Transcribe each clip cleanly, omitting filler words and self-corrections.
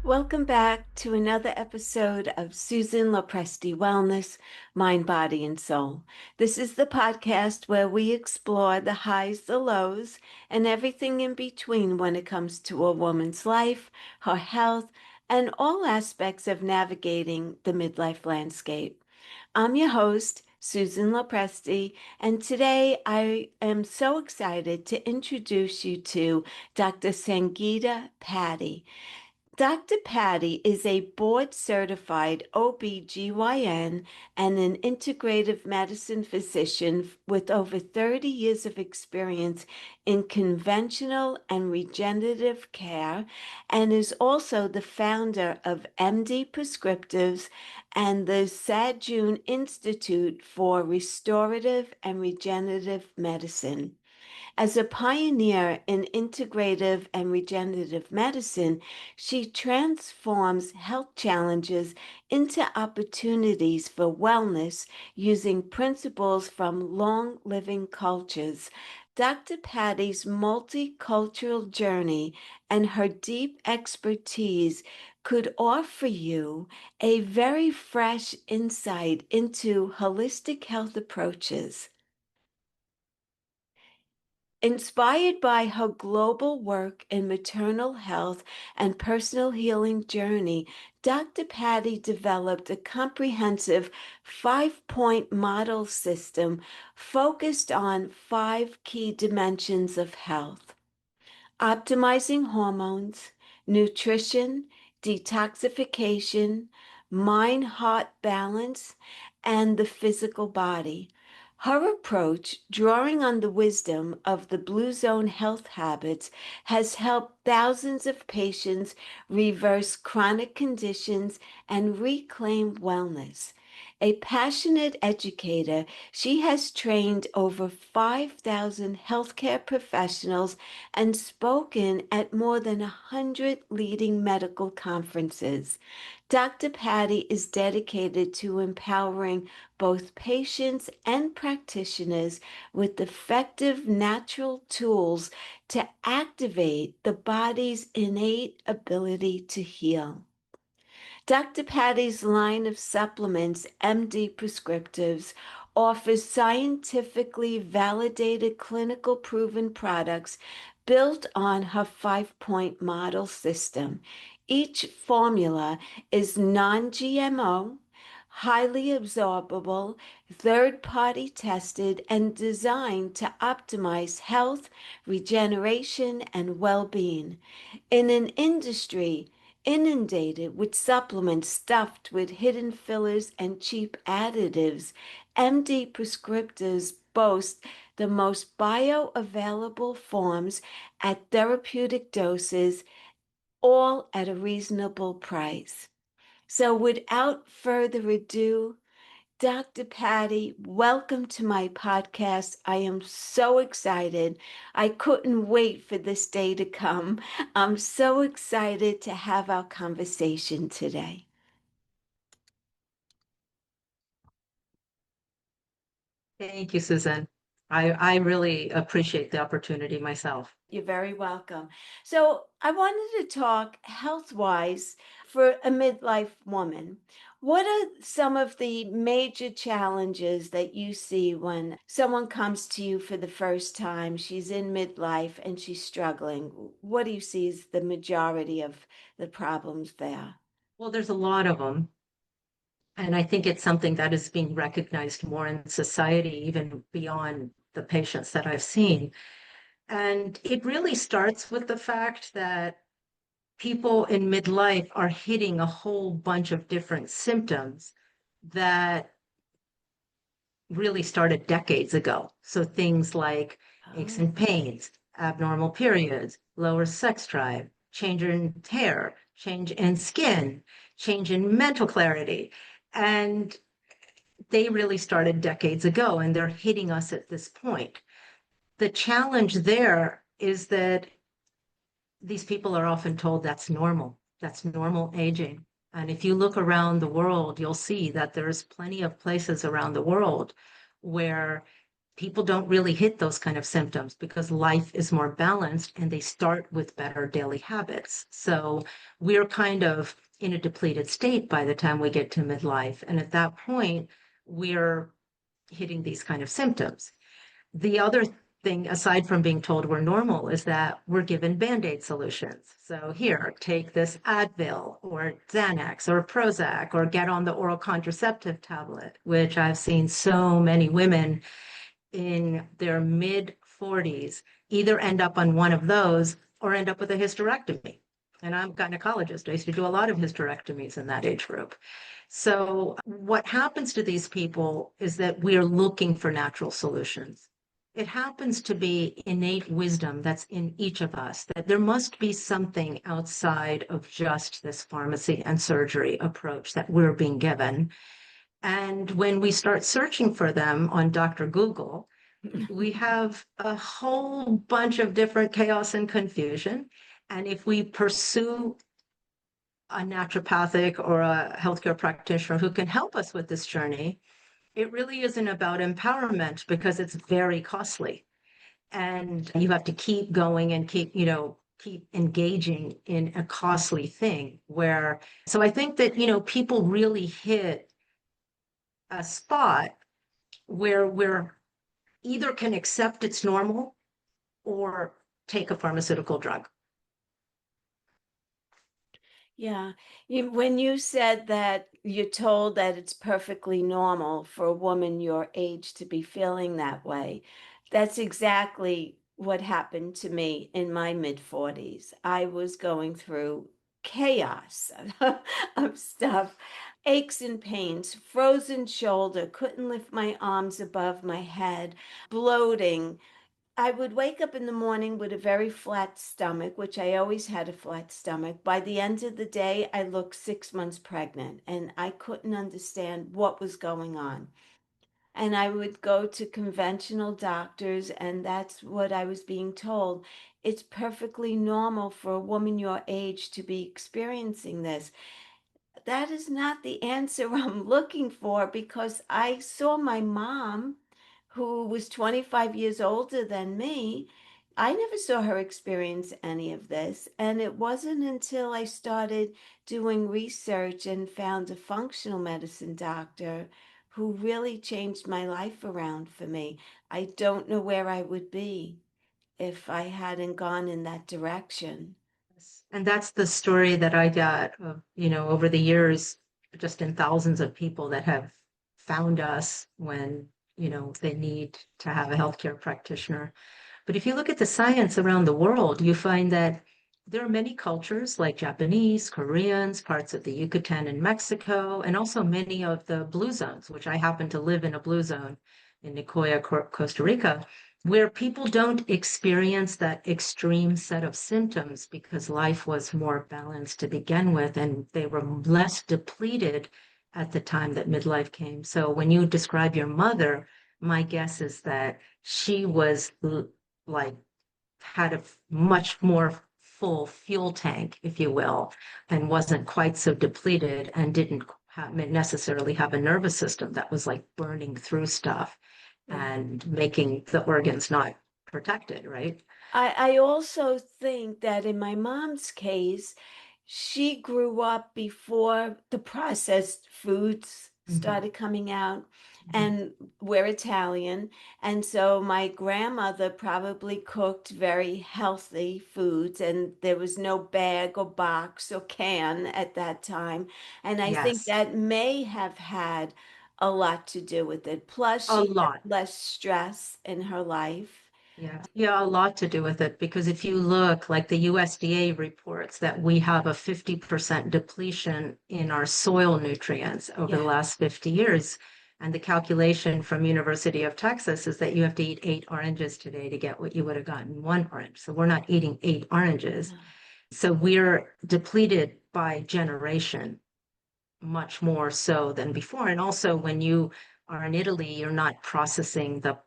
Welcome back to another episode of Susan LoPresti Wellness, Mind, Body, and Soul. This is the podcast where we explore the highs, the lows, and everything in between when it comes to a woman's life, her health, and all aspects of navigating the midlife landscape. I'm your host, Susan LoPresti, and today I am so excited to introduce you to Dr. Sangeeta Pati. Dr. Pati is a board-certified OB/GYN and an integrative medicine physician with over 30 years of experience in conventional and regenerative care, and is also the founder of MD Prescriptives and the SaJune Institute for Restorative and Regenerative Medicine. As a pioneer in integrative and regenerative medicine, she transforms health challenges into opportunities for wellness using principles from long living cultures. Dr. Pati's multicultural journey and her deep expertise could offer you a very fresh insight into holistic health approaches. Inspired by her global work in maternal health and personal healing journey, Dr. Pati developed a comprehensive 5-point model system focused on 5 key dimensions of health: optimizing hormones, nutrition, detoxification, mind-heart balance, and the physical body. Her approach, drawing on the wisdom of the Blue Zone health habits, has helped thousands of patients reverse chronic conditions and reclaim wellness. A passionate educator, she has trained over 5,000 healthcare professionals and spoken at more than 100 leading medical conferences. Dr. Pati is dedicated to empowering both patients and practitioners with effective natural tools to activate the body's innate ability to heal. Dr. Pati's line of supplements, MD Prescriptives, offers scientifically validated clinical proven products built on her 5-point model system. Each formula is non-GMO, highly absorbable, third-party tested, and designed to optimize health, regeneration, and well-being. In an industry inundated with supplements stuffed with hidden fillers and cheap additives, MD Prescriptives boast the most bioavailable forms at therapeutic doses, all at a reasonable price. So without further ado, Dr. Pati, welcome to my podcast. I am so excited. I couldn't wait for this day to come. I'm so excited to have our conversation today. Thank you, Susan. I really appreciate the opportunity myself. You're very welcome. So, I wanted to talk health-wise for a midlife woman. What are some of the major challenges that you see when someone comes to you for the first time? She's in midlife and she's struggling. What do you see as the majority of the problems there? Well, there's a lot of them. And I think it's something that is being recognized more in society, even beyond the patients that I've seen. And it really starts with the fact that people in midlife are hitting a whole bunch of different symptoms that really started decades ago. So things like aches Oh, and pains, abnormal periods, lower sex drive, change in hair, change in skin, change in mental clarity. And they really started decades ago and they're hitting us at this point. The challenge there is that these people are often told that's normal. That's normal aging. And if you look around the world, you'll see that there's plenty of places around the world where people don't really hit those kind of symptoms because life is more balanced and they start with better daily habits. So we're kind of in a depleted state by the time we get to midlife. And at that point, we're hitting these kind of symptoms. The other thing, aside from being told we're normal, is that we're given Band-Aid solutions. So here, take this Advil or Xanax or Prozac or get on the oral contraceptive tablet, which I've seen so many women in their mid 40s either end up on one of those or end up with a hysterectomy. And I'm a gynecologist. I used to do a lot of hysterectomies in that age group. So what happens to these people is that we are looking for natural solutions. It happens to be innate wisdom that's in each of us, that there must be something outside of just this pharmacy and surgery approach that we're being given. And when we start searching for them on Dr. Google, we have a whole bunch of different chaos and confusion. And if we pursue a naturopathic or a healthcare practitioner who can help us with this journey, it really isn't about empowerment because it's very costly. And you have to keep going and keep engaging in a costly thing where, so I think that, people really hit a spot where we're either can accept it's normal or take a pharmaceutical drug. Yeah. When you said that you're told that it's perfectly normal for a woman your age to be feeling that way, that's exactly what happened to me in my mid 40s. I was going through chaos of stuff, aches and pains, frozen shoulder, couldn't lift my arms above my head, bloating. I would wake up in the morning with a very flat stomach, which I always had a flat stomach. By the end of the day, I looked 6 months pregnant and I couldn't understand what was going on. And I would go to conventional doctors, and that's what I was being told. It's perfectly normal for a woman your age to be experiencing this. That is not the answer I'm looking for because I saw my mom, who was 25 years older than me. I never saw her experience any of this. And it wasn't until I started doing research and found a functional medicine doctor who really changed my life around for me. I don't know where I would be if I hadn't gone in that direction. And that's the story that I got of, over the years, just in thousands of people that have found us when, they need to have a healthcare practitioner. But if you look at the science around the world, you find that there are many cultures like Japanese, Koreans, parts of the Yucatan in Mexico, and also many of the blue zones, which I happen to live in a blue zone in Nicoya, Costa Rica, where people don't experience that extreme set of symptoms because life was more balanced to begin with, and they were less depleted at the time that midlife came. So when you describe your mother, my guess is that she was like had a much more full fuel tank, if you will, and wasn't quite so depleted and didn't necessarily have a nervous system that was like burning through stuff and making the organs not protected, right? I also think that in my mom's case, she grew up before the processed foods Mm-hmm. started coming out, Mm-hmm. and we're Italian. And so my grandmother probably cooked very healthy foods, and there was no bag or box or can at that time. And I think Yes, that may have had a lot to do with it. Plus, a she had lot. less stress in her life. Yeah, yeah, a lot to do with it because if you look, like the USDA reports that we have a 50% depletion in our soil nutrients over the Yeah. last 50 years. And the calculation from University of Texas is that you have to eat 8 oranges today to get what you would have gotten 1 orange. So we're not eating 8 oranges. No. So we're depleted by generation much more so than before. And also when you are in Italy, you're not processing the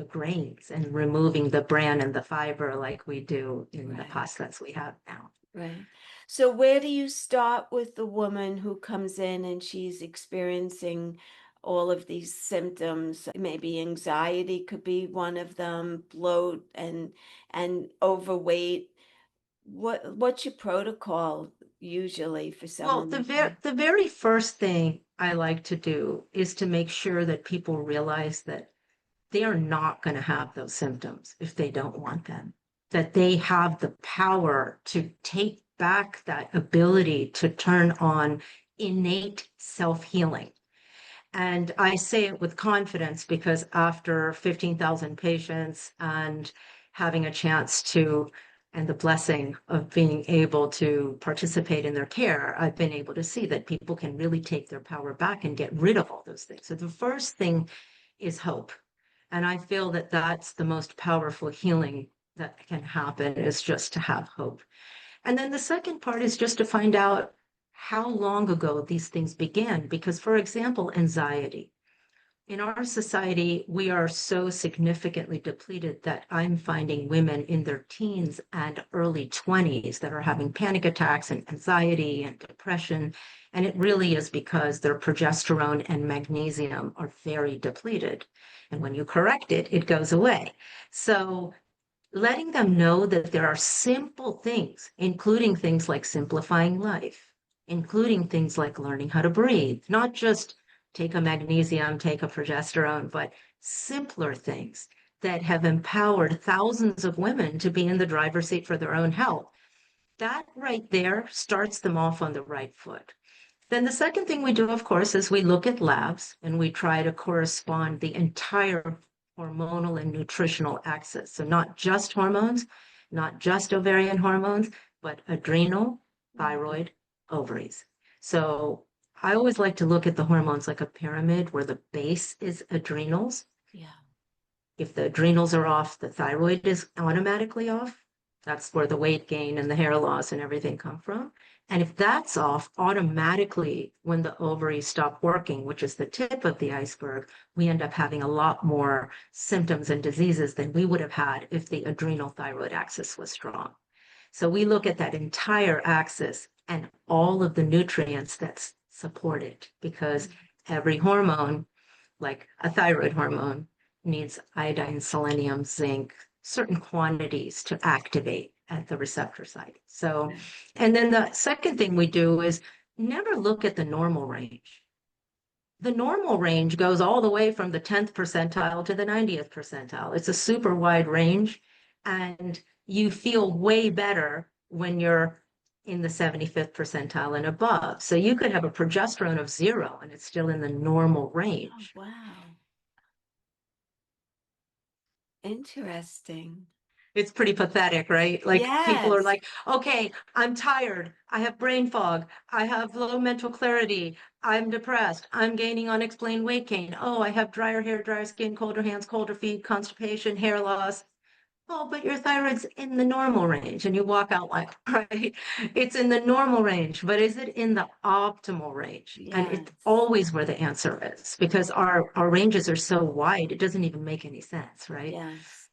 grains and removing the bran and the fiber like we do in the Right. pastas we have now. Right. So where do you start with the woman who comes in and she's experiencing all of these symptoms. Maybe anxiety could be one of them, bloat and overweight. What's your protocol usually for Well, someone like that? the very first thing I like to do is to make sure that people realize that they are not going to have those symptoms if they don't want them, that they have the power to take back that ability to turn on innate self-healing. And I say it with confidence because after 15,000 patients and having a chance to, and the blessing of being able to participate in their care, I've been able to see that people can really take their power back and get rid of all those things. So the first thing is hope. And I feel that that's the most powerful healing that can happen, is just to have hope. And then the second part is just to find out how long ago these things began. Because, for example, anxiety. In our society, we are so significantly depleted that I'm finding women in their teens and early 20s that are having panic attacks and anxiety and depression. And it really is because their progesterone and magnesium are very depleted. And when you correct it, it goes away. So letting them know that there are simple things, including things like simplifying life, including things like learning how to breathe, not just take a magnesium, take a progesterone, but simpler things that have empowered thousands of women to be in the driver's seat for their own health. That right there starts them off on the right foot. Then the second thing we do, of course, is we look at labs and we try to correspond the entire hormonal and nutritional axis. So not just hormones, not just ovarian hormones, but adrenal, thyroid, ovaries. So I always like to look at the hormones like a pyramid where the base is adrenals. Yeah. If the adrenals are off, the thyroid is automatically off. That's where the weight gain and the hair loss and everything come from. And if that's off, automatically, when the ovaries stop working, which is the tip of the iceberg, we end up having a lot more symptoms and diseases than we would have had if the adrenal thyroid axis was strong. So we look at that entire axis and all of the nutrients that support it, because every hormone, like a thyroid hormone, needs iodine, selenium, zinc, certain quantities to activate at the receptor site. So, and then the second thing we do is never look at the normal range. The normal range goes all the way from the 10th percentile to the 90th percentile. It's a super wide range, and you feel way better when you're in the 75th percentile and above. So you could have a progesterone of 0 and it's still in the normal Oh, range. wow. Interesting. It's pretty pathetic, right? Like people are Yes. like, okay, I'm tired. I have brain fog. I have low mental clarity. I'm depressed. I'm gaining unexplained weight gain. Oh, I have drier hair, drier skin, colder hands, colder feet, constipation, hair loss. Oh, but your thyroid's in the normal range. And you walk out like, right, it's in the normal range, but is it in the optimal range? And it's Yes. always where the answer is, because our ranges are so wide, it doesn't even make any sense, right? Yes.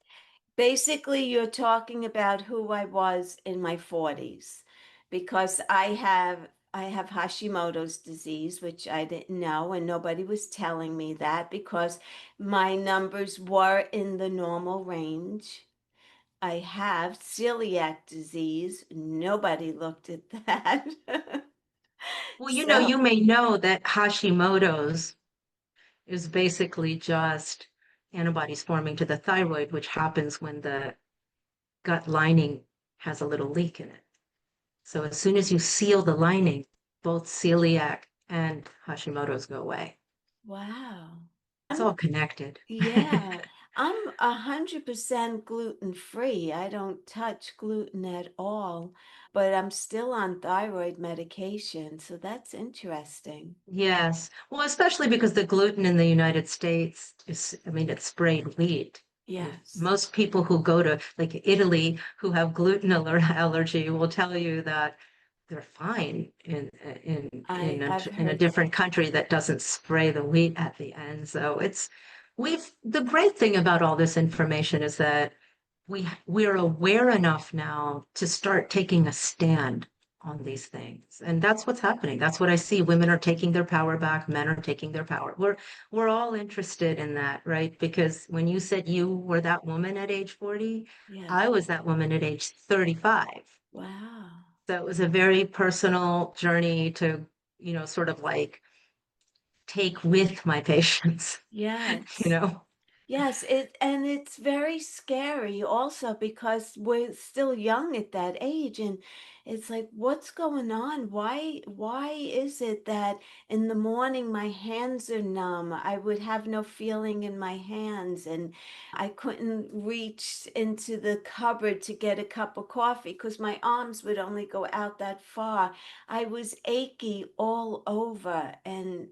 Basically, you're talking about who I was in my 40s because I have Hashimoto's disease, which I didn't know, and nobody was telling me that because my numbers were in the normal range. I have celiac disease. Nobody looked at that. Well, So, you may know that Hashimoto's is basically just antibodies forming to the thyroid, which happens when the gut lining has a little leak in it. So as soon as you seal the lining, both celiac and Hashimoto's go away. wow. It's I'm all connected. Yeah, I'm 100% gluten free. I don't touch gluten at all, but I'm still on thyroid medication, so that's interesting. Yes. Well, especially because the gluten in the United States is, I mean, it's sprayed wheat. And Yes, most people who go to like Italy who have gluten allergy will tell you that they're fine I've in a heard different that. country that doesn't spray the wheat at the end. So it's the great thing about all this information is that we're aware enough now to start taking a stand on these things. And that's what's happening. That's what I see. Women are taking their power back, men are taking their power. We're all interested in that, right? Because when you said you were that woman at age 40, I Yes. was that woman at age 35. Wow. So it was a very personal journey to, sort of like take with my patients, you Yes. know? Yes, and it's very scary also because we're still young at that age and it's like what's going on? Why is it that in the morning my hands are numb? I would have no feeling in my hands and I couldn't reach into the cupboard to get a cup of coffee because my arms would only go out that far. I was achy all over and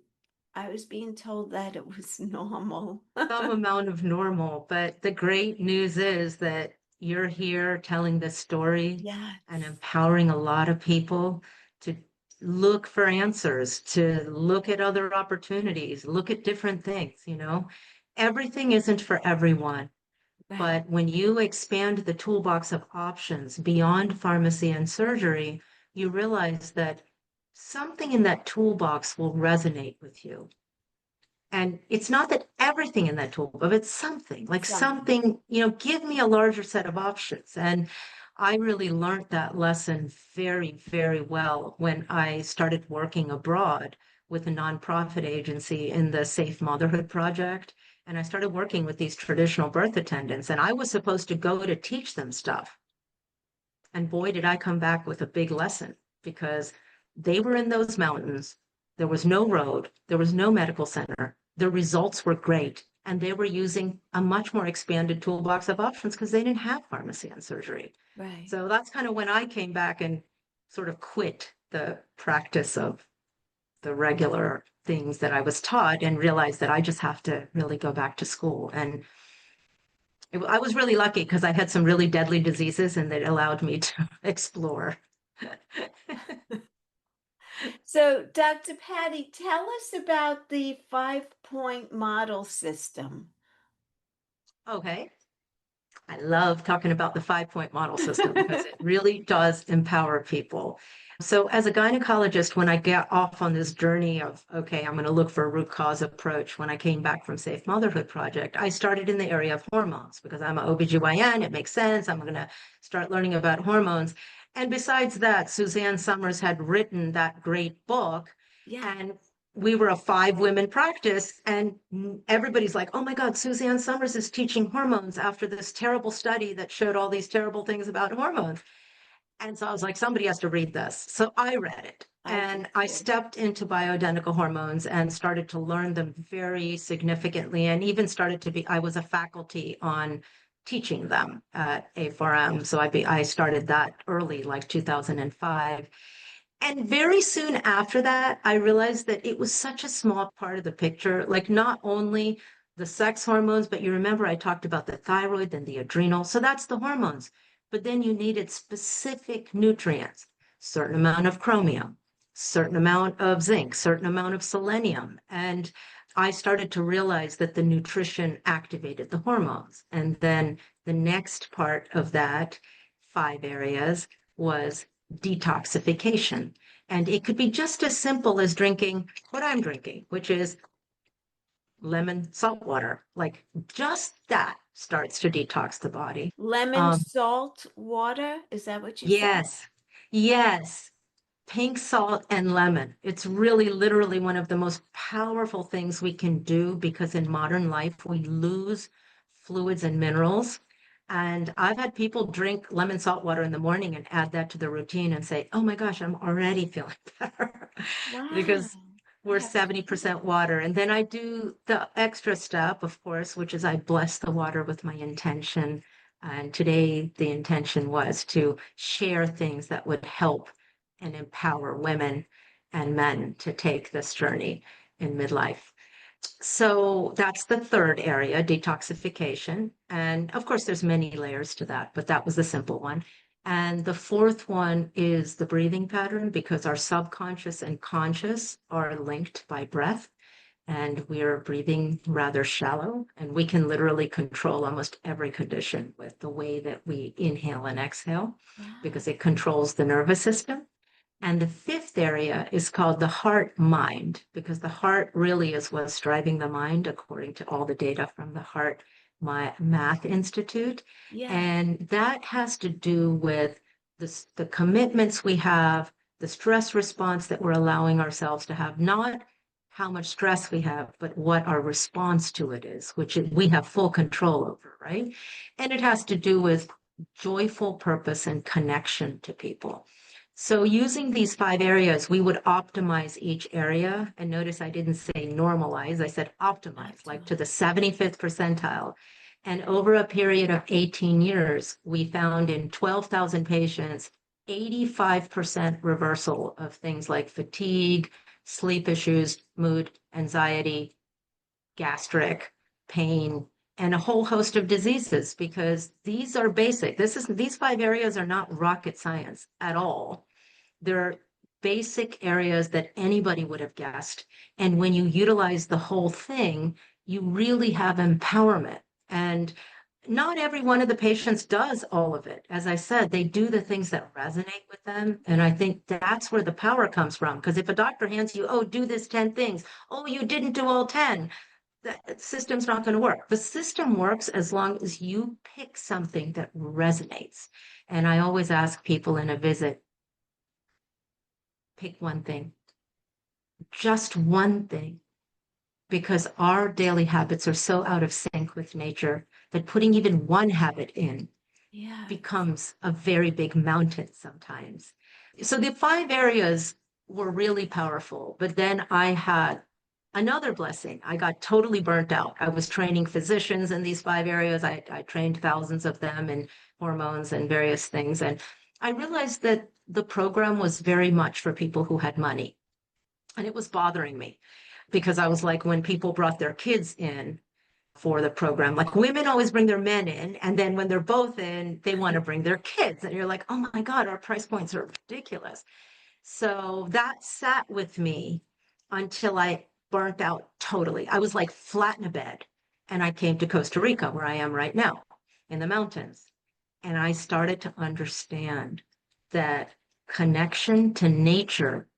I was being told that it was normal. Some amount of normal. But the great news is that you're here telling this story and Yes. empowering a lot of people to look for answers, to look at other opportunities, look at different things. Everything isn't for everyone. Right. But when you expand the toolbox of options beyond pharmacy and surgery, you realize that something in that toolbox will resonate with you. And it's not that everything in that toolbox, but it's something like Something. something, give me a larger set of options. And I really learned that lesson very, very well when I started working abroad with a nonprofit agency in the Safe Motherhood Project. And I started working with these traditional birth attendants, and I was supposed to go to teach them stuff. And boy, did I come back with a big lesson because they were in those mountains. There was no road, there was no medical center. The results were great. And they were using a much more expanded toolbox of options because they didn't have pharmacy and surgery. Right. So that's kind of when I came back and sort of quit the practice of the regular things that I was taught and realized that I just have to really go back to school. And I was really lucky because I had some really deadly diseases and it allowed me to explore. So, Dr. Patty, tell us about the 5-point model system. Okay. I love talking about the 5-point model system because it really does empower people. So, as a gynecologist, when I get off on this journey of, okay, I'm going to look for a root cause approach, when I came back from Safe Motherhood Project, I started in the area of hormones because I'm an OBGYN. It makes sense. I'm going to start learning about hormones. And besides that, Suzanne Summers had written that great book. Yeah. And we were a 5 women practice, and everybody's like, oh my God, Suzanne Summers is teaching hormones after this terrible study that showed all these terrible things about hormones. And so I was like, somebody has to read this. So I read it I did and I too. stepped into bioidentical hormones and started to learn them very significantly and even started to be, I was a faculty on teaching them at A4M. So I started that early, like 2005. And very soon after that, I realized that it was such a small part of the picture, like not only the sex hormones, but you remember I talked about the thyroid and the adrenal. So that's the hormones. But then you needed specific nutrients, certain amount of chromium, certain amount of zinc, certain amount of selenium. And I started to realize that the nutrition activated the hormones. And then the next part of that 5 areas was detoxification. And it could be just as simple as drinking what I'm drinking, which is lemon salt water. Like just that starts to detox the body. Lemon Um, salt water, is that what you said? yes, yes. Pink salt and lemon. It's really literally one of the most powerful things we can do because in modern life we lose fluids and minerals. And I've had people drink lemon salt water in the morning and add that to their routine and say, oh my gosh, I'm already feeling better Wow. because I we're have to do 70% that. water. And then I do the extra step, of course, which is I bless the water with my intention. And today the intention was to share things that would help and empower women and men to take this journey in midlife. So that's the third area, detoxification. And of course, there's many layers to that, but that was the simple one. And the fourth one is the breathing pattern because our subconscious and conscious are linked by breath. And we are breathing rather shallow, and we can literally control almost every condition with the way that we inhale and exhale Wow. because it controls the nervous system. And the fifth area is called the heart mind, because the heart really is what's driving the mind, according to all the data from the Heart Math Institute. Yeah. And that has to do with the commitments we have, the stress response that we're allowing ourselves to have, not how much stress we have, but what our response to it is, which we have full control over, right? And it has to do with joyful purpose and connection to people. So using these 5 areas, we would optimize each area. And notice I didn't say normalize, I said optimize, like to the 75th percentile. And over a period of 18 years, we found in 12,000 patients, 85% reversal of things like fatigue, sleep issues, mood, anxiety, gastric, pain, and a whole host of diseases, because these are basic. These 5 areas are not rocket science at all. They're basic areas that anybody would have guessed. And when you utilize the whole thing, you really have empowerment. And not every one of the patients does all of it. As I said, they do the things that resonate with them. And I think that's where the power comes from. Because if a doctor hands you, oh, do this 10 things, oh, you didn't do all 10, that system's not going to work. The system works as long as you pick something that resonates. And I always ask people in a visit, pick one thing, just one thing, because our daily habits are so out of sync with nature that putting even one habit in Yeah. becomes a very big mountain sometimes. So the 5 areas were really powerful, but then I had another blessing. I got totally burnt out. I was training physicians in these 5 areas. I trained thousands of them in hormones and various things. And I realized that the program was very much for people who had money. And it was bothering me because I was like, when people brought their kids in for the program, like women always bring their men in. And then when they're both in, they want to bring their kids. And you're like, oh my God, our price points are ridiculous. So that sat with me until I burnt out totally. I was like flat in a bed. And I came to Costa Rica, where I am right now in the mountains. And I started to understand that connection to nature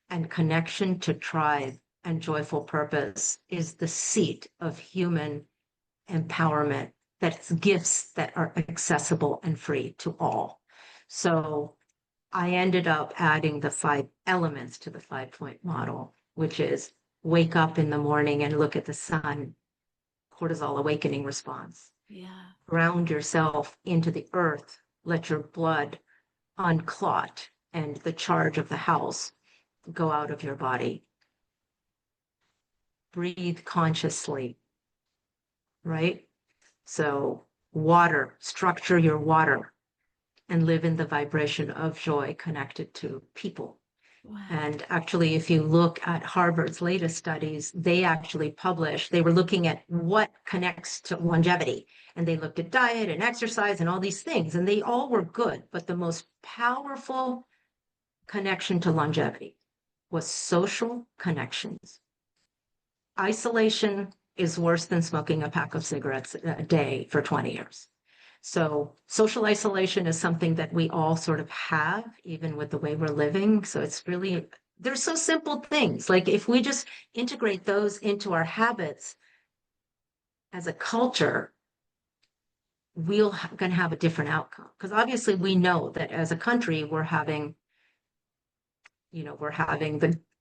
and connection to tribe and joyful purpose is the seat of human empowerment. That's gifts that are accessible and free to all. So I ended up adding the 5 elements to the 5-point model, which is wake up in the morning and look at the sun, cortisol awakening response. Yeah. Ground yourself into the earth, let your blood unclot and the charge of the house go out of your body. Breathe consciously, right? So water, structure your water and live in the vibration of joy connected to people. Wow. And actually, if you look at Harvard's latest studies, they actually published, they were looking at what connects to longevity. And they looked at diet and exercise and all these things, and they all were good. But the most powerful connection to longevity was social connections. Isolation is worse than smoking a pack of cigarettes a day for 20 years. So social isolation is something that we all sort of have, even with the way we're living. So it's really, they're so simple things. Like if we just integrate those into our habits as a culture, we're going to have a different outcome. Because obviously we know that as a country, we're having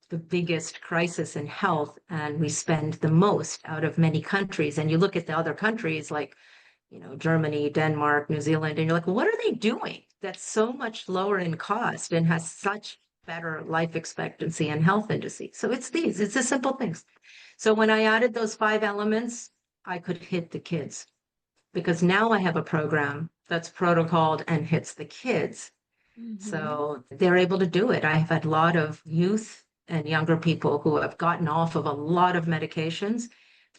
the biggest crisis in health, and we spend the most out of many countries. And you look at the other countries like, Germany, Denmark, New Zealand, and you're like, well, what are they doing that's so much lower in cost and has such better life expectancy and health indices? So it's the simple things. So when I added those 5 elements, I could hit the kids, because now I have a program that's protocoled and hits the kids. So they're able to do it. I have had a lot of youth and younger people who have gotten off of a lot of medications.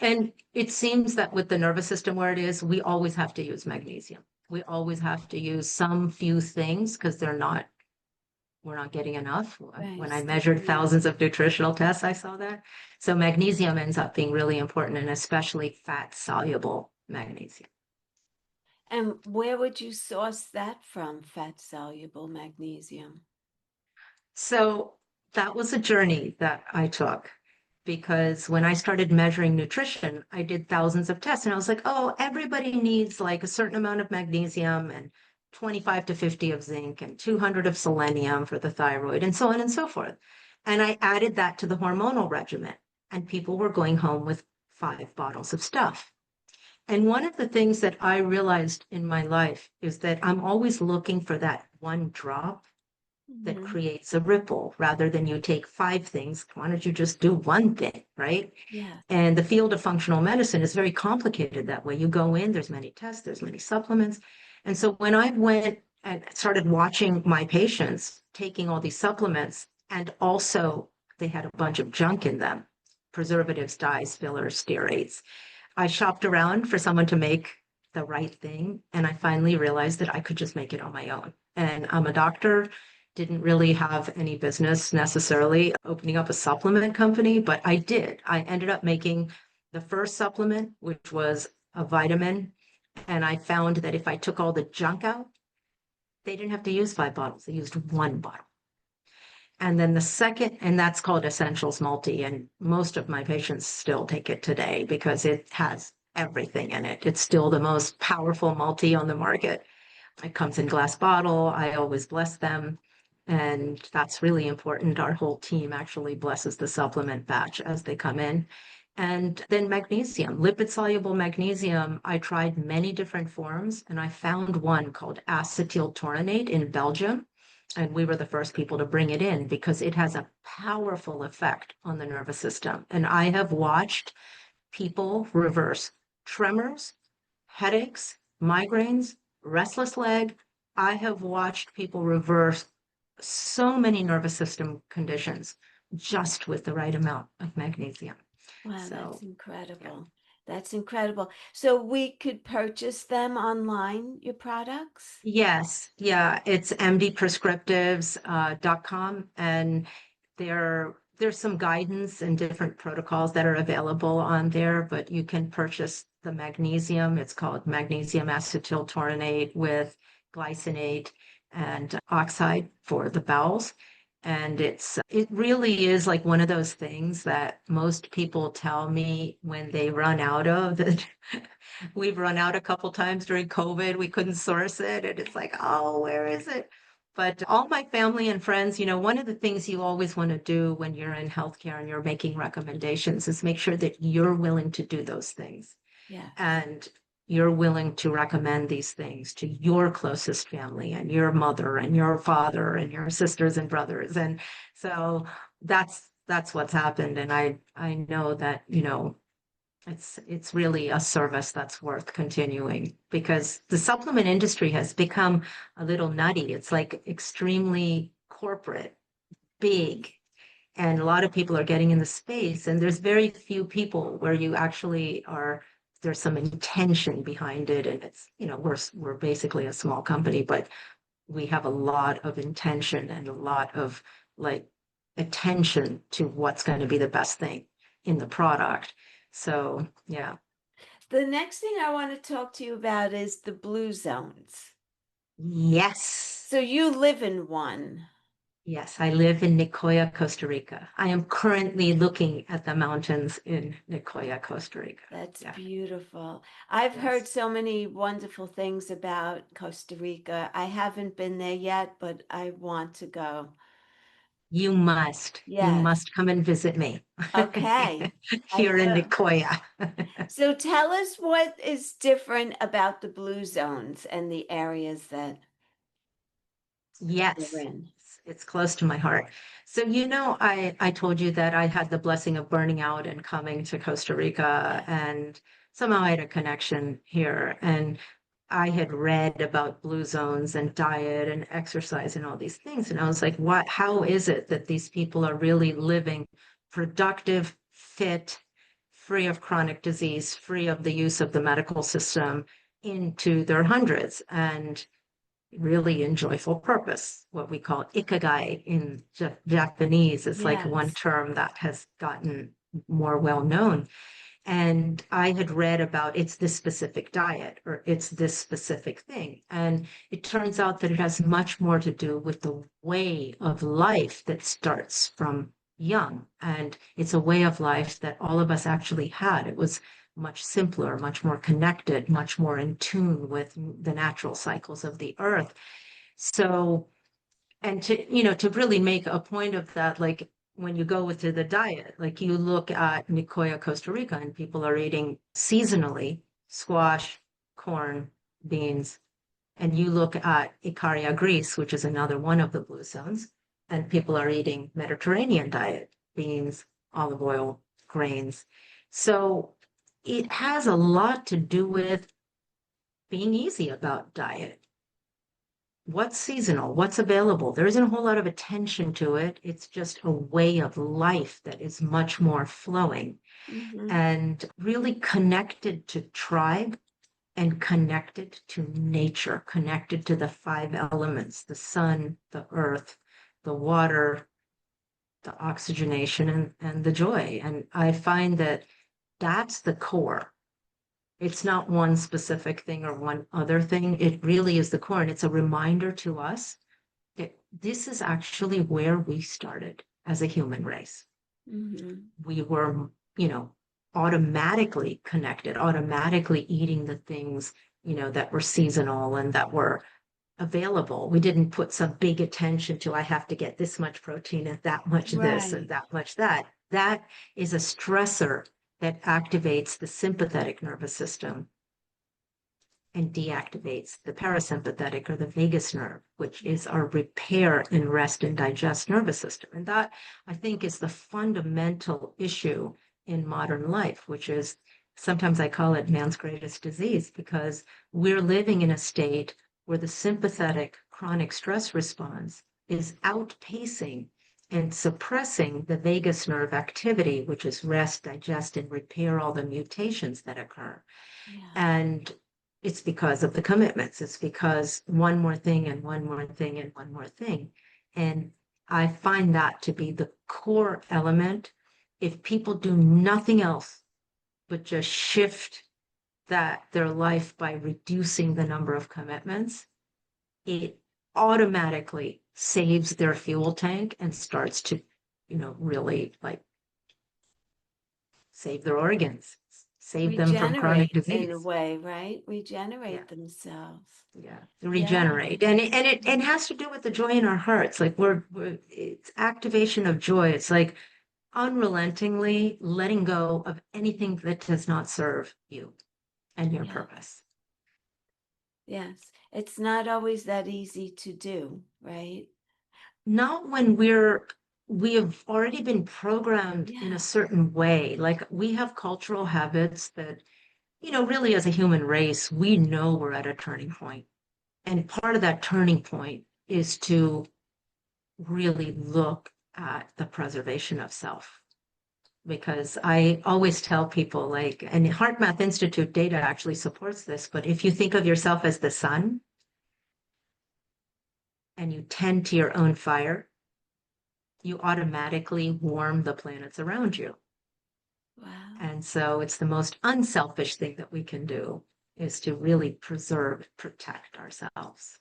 And it seems that with the nervous system where it is, we always have to use magnesium. We always have to use some few things because we're not getting enough. Right. When I measured thousands of nutritional tests, I saw that. So magnesium ends up being really important, and especially fat soluble magnesium. And where would you source that from, fat soluble magnesium? So that was a journey that I took because when I started measuring nutrition, I did thousands of tests and I was like, oh, everybody needs like a certain amount of magnesium and 25 to 50 of zinc and 200 of selenium for the thyroid and so on and so forth. And I added that to the hormonal regimen, and people were going home with 5 bottles of stuff. And one of the things that I realized in my life is that I'm always looking for that one drop that Mhm. creates a ripple rather than you take 5 things. Why don't you just do one thing, right? Yeah. And the field of functional medicine is very complicated that way. You go in, there's many tests, there's many supplements. And so when I went and started watching my patients taking all these supplements, and also they had a bunch of junk in them, preservatives, dyes, fillers, stearates. I shopped around for someone to make the right thing. And I finally realized that I could just make it on my own. And I'm a doctor, didn't really have any business necessarily opening up a supplement company, but I did. I ended up making the first supplement, which was a vitamin. And I found that if I took all the junk out, they didn't have to use 5 bottles, they used 1 bottle. And then the second, and that's called Essentials Multi. And most of my patients still take it today because it has everything in it. It's still the most powerful multi on the market. It comes in glass bottle. I always bless them. And that's really important. Our whole team actually blesses the supplement batch as they come in. And then magnesium, lipid soluble magnesium. I tried many different forms and I found one called acetyltaurinate in Belgium. And we were the first people to bring it in because it has a powerful effect on the nervous system. And I have watched people reverse tremors, headaches, migraines, restless leg. I have watched people reverse so many nervous system conditions just with the right amount of magnesium. Wow, that's So, yeah. incredible. That's incredible. So we could purchase them online, your products? Yes, yeah, it's mdprescriptives.com, and there's some guidance and different protocols that are available on there, but you can purchase the magnesium. It's called magnesium acetyltaurinate with glycinate and oxide for the bowels. And it really is like one of those things that most people tell me when they run out of it. We've run out a couple times during COVID. We couldn't source it. And it's like, oh, where is it? But all my family and friends, one of the things you always want to do when you're in healthcare and you're making recommendations is make sure that you're willing to do those things. Yes. And you're willing to recommend these things to your closest family and your mother and your father and your sisters and brothers. And so that's what's happened. And I know that, it's really a service that's worth continuing because the supplement industry has become a little nutty. It's like extremely corporate, big, and a lot of people are getting in the space, and there's very few people where you actually are, there's some intention behind it. And it's, we're basically a small company, but we have a lot of intention and a lot of like attention to what's going to be the best thing in the product. So, yeah. The next thing I want to talk to you about is the blue zones. Yes. So you live in one. Yes, I live in Nicoya, Costa Rica. I am currently looking at the mountains in Nicoya, Costa Rica. That's Yeah, beautiful. I've heard yes. so many wonderful things about Costa Rica. I haven't been there yet, but I want to go. You must. You Yes. must come and visit me Okay. I here in will. Nicoya. So tell us what is different about the blue zones and the areas that you're Yes, in. it's close to my heart. So, I told you that I had the blessing of burning out and coming to Costa Rica, Yes. and somehow I had a connection here. And I had read about blue zones and diet and exercise and all these things. And I was like, how is it that these people are really living productive, fit, free of chronic disease, free of the use of the medical system into their hundreds? And really in joyful purpose, what we call ikigai in Japanese. Is like one Yes. term that has gotten more well known. And I had read about it's this specific diet or it's this specific thing. And it turns out that it has much more to do with the way of life that starts from young. And it's a way of life that all of us actually had. It was much simpler, much more connected, much more in tune with the natural cycles of the earth. So, and to really make a point of that, like when you go with the diet, like you look at Nicoya, Costa Rica, and people are eating seasonally squash, corn, beans, and you look at Icaria, Greece, which is another one of the blue zones, and people are eating Mediterranean diet, beans, olive oil, grains. So it has a lot to do with being easy about diet. What's seasonal? What's available? There isn't a whole lot of attention to it. It's just a way of life that is much more flowing Mm-hmm. and really connected to tribe and connected to nature, connected to the five elements, the sun, the earth, the water, the oxygenation, and the joy. And I find that that's the core. It's not one specific thing or one other thing. It really is the core. And it's a reminder to us that this is actually where we started as a human race. Mm-hmm. We were, automatically connected, automatically eating the things, that were seasonal and that were available. We didn't put some big attention to, I have to get this much protein and that much this and Right. that much that. That is a stressor that activates the sympathetic nervous system and deactivates the parasympathetic or the vagus nerve, which is our repair and rest and digest nervous system. And that, I think, is the fundamental issue in modern life, which is sometimes I call it man's greatest disease, because we're living in a state where the sympathetic chronic stress response is outpacing and suppressing the vagus nerve activity, which is rest, digest, and repair all the mutations that occur. Yeah. And it's because of the commitments. It's because one more thing and one more thing and one more thing. And I find that to be the core element. If people do nothing else but just shift their life by reducing the number of commitments, it automatically saves their fuel tank and starts to, really like save their organs, save them from chronic Regenerate in a disease. way, right? Yeah. Regenerate themselves. Yeah, Yeah. regenerate, and it has to do with the joy in our hearts. Like it's activation of joy. It's like unrelentingly letting go of anything that does not serve you and your Yeah. purpose. Yes. It's not always that easy to do, right? Not when we have already been programmed in a Yeah. certain way. Like we have cultural habits that, really as a human race, we know we're at a turning point. And part of that turning point is to really look at the preservation of self. Because I always tell people, like, and Heart Math Institute data actually supports this, but if you think of yourself as the sun and you tend to your own fire, you automatically warm the planets around you. Wow. And so it's the most unselfish thing that we can do is to really preserve, protect ourselves.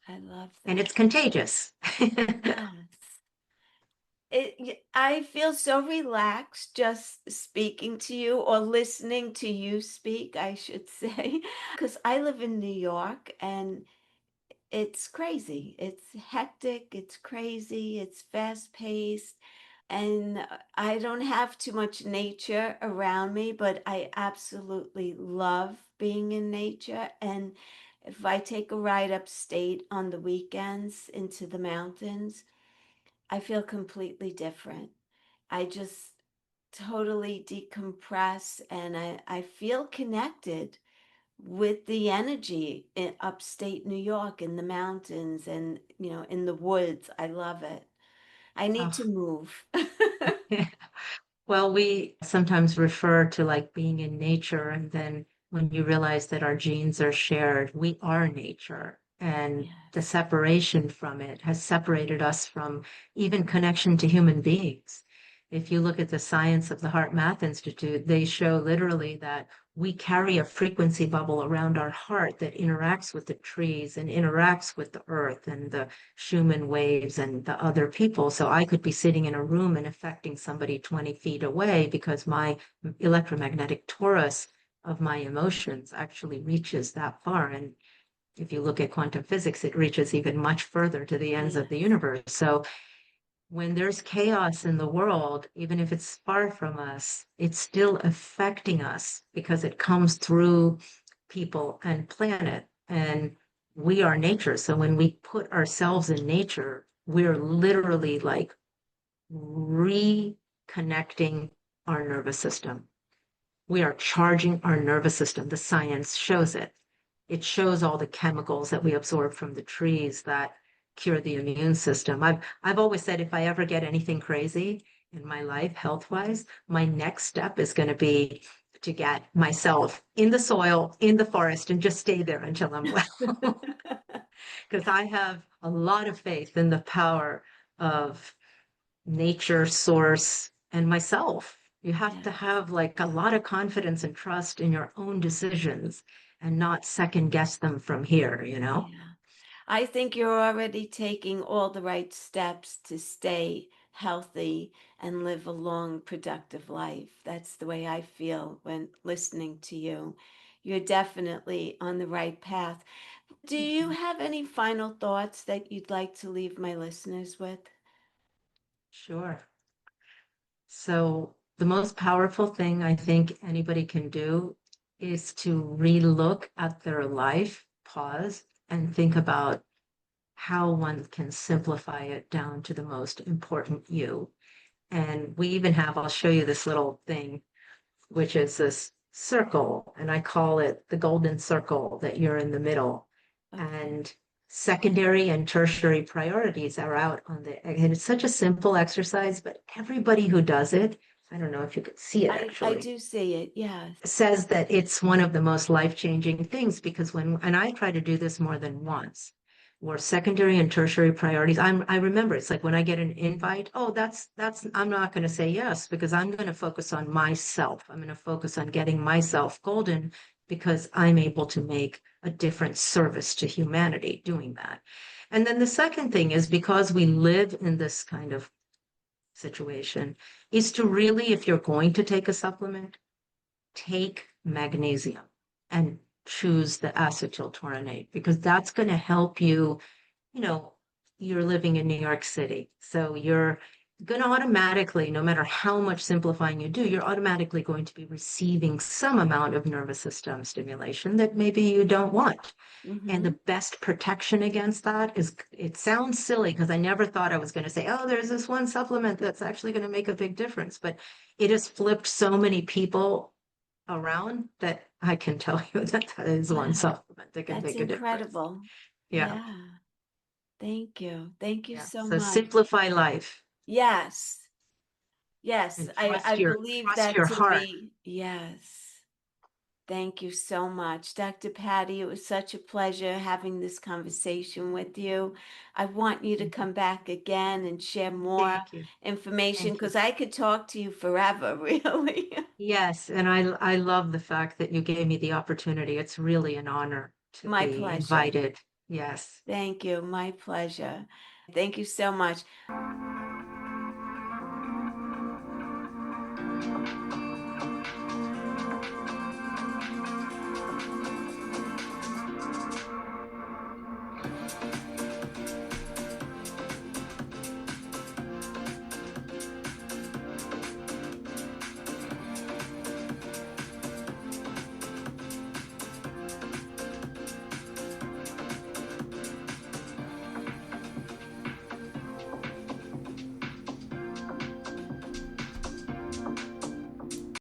I love And that. it's contagious. Yes. I feel so relaxed just speaking to you or listening to you speak, I should say, because I live in New York and it's crazy. It's hectic, it's crazy, it's fast paced, and I don't have too much nature around me, but I absolutely love being in nature. And if I take a ride upstate on the weekends into the mountains, I feel completely different. I just totally decompress and I feel connected with the energy in upstate New York in the mountains and in the woods. I love it. I need to Oh, move. well, we sometimes refer to like being in nature, and then when you realize that our genes are shared, we are nature. And the Yes. separation from it has separated us from even connection to human beings. If you look at the science of the Heart Math Institute, they show literally that we carry a frequency bubble around our heart that interacts with the trees and interacts with the earth and the Schumann waves and the other people. So I could be sitting in a room and affecting somebody 20 feet away because my electromagnetic torus of my emotions actually reaches that far. And if you look at quantum physics, it reaches even much further to the ends Yeah. of the universe. So when there's chaos in the world, even if it's far from us, it's still affecting us because it comes through people and planet. And we are nature. So when we put ourselves in nature, we're literally like reconnecting our nervous system. We are charging our nervous system. The science shows it. It shows all the chemicals that we absorb from the trees that cure the immune system. I've always said if I ever get anything crazy in my life, health-wise, my next step is going to be to get myself in the soil, in the forest, and just stay there until I'm well. Because I have a lot of faith in the power of nature, source, and myself. You have Yeah. to have like a lot of confidence and trust in your own decisions and not second guess them from here, you know? Yeah. I think you're already taking all the right steps to stay healthy and live a long, productive life. That's the way I feel when listening to you. You're definitely on the right path. Do you have any final thoughts that you'd like to leave my listeners with? Sure. So, the most powerful thing I think anybody can do is to relook at their life, pause, and think about how one can simplify it down to the most important you. And we even have, I'll show you this little thing, which is this circle, and I call it the golden circle that you're in the middle. Okay. And secondary and tertiary priorities are out on the, and it's such a simple exercise, but everybody who does it, I don't know if you could see it I actually, do see it. Yes. says that it's one of the most life-changing things because when, and I try to do this more than once, where secondary and tertiary priorities, I remember it's like when I get an invite, oh, I'm not going to say yes because I'm going to focus on myself. I'm going to focus on getting myself golden because I'm able to make a different service to humanity doing that. And then the second thing is because we live in this kind of situation, is to really, if you're going to take a supplement, take magnesium and choose the acetyltaurinate because that's going to help you, you know, you're living in New York City. So you're going to automatically, no matter how much simplifying you do, you're automatically going to be receiving some amount of nervous system stimulation that maybe you don't want. And Mm-hmm. the best protection against that is, it sounds silly because I never thought I was going to say, oh, there's this one supplement that's actually going to make a big difference. But it has flipped so many people around that I can tell you that that is one Wow. supplement that can That's make a difference. incredible. Yeah. Yeah. Thank you. Thank you Yeah. so So much. simplify life Yes. Yes. and I believe trust that your to heart. be. Yes. Thank you so much. Dr. Patty, it was such a pleasure having this conversation with you. I want you to come back again and share more Thank you. information Thank you. because I could talk to you forever, really. Yes, and I love the fact that you gave me the opportunity. It's really an honor to My be pleasure. invited. Yes. Thank you. My pleasure. Thank you so much.